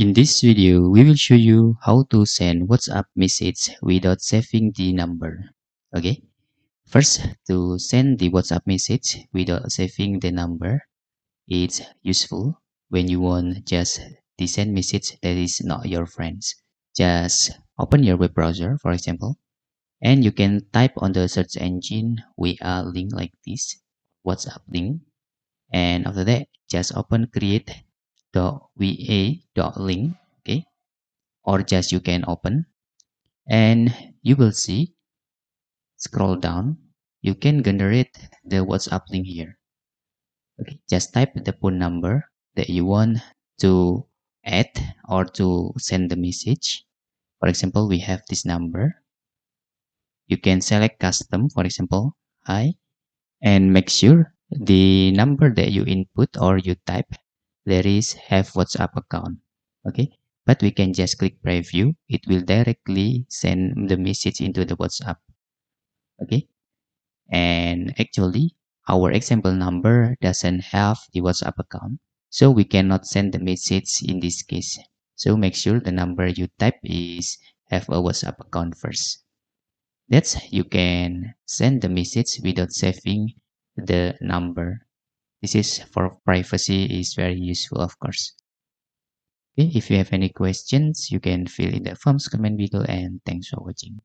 In this video, we will show you how to send WhatsApp message without saving the number. Okay, first, to send the WhatsApp message without saving the number, it's useful when you want just the send message that is not your friends. Just open your web browser, for example, and you can type on the search engine VA link like this, WhatsApp link, and after that, just open create.va.link. Okay, or just you can open and you will see, scroll down, you can generate the WhatsApp link here. Okay, just type the phone number that you want to add or to send the message. For example, we have this number. You can select custom, for example, hi, and make sure the number that you input or you type there is have WhatsApp account. Okay, but we can just click preview. It will directly send the message into the WhatsApp. Okay, and actually our example number doesn't have the WhatsApp account, so we cannot send the message in this case. So make sure the number you type is have a WhatsApp account first. That's you can send the message without saving the number. This is for privacy, is very useful, of course. Okay, if you have any questions, you can fill in the forms comment below, and thanks for watching.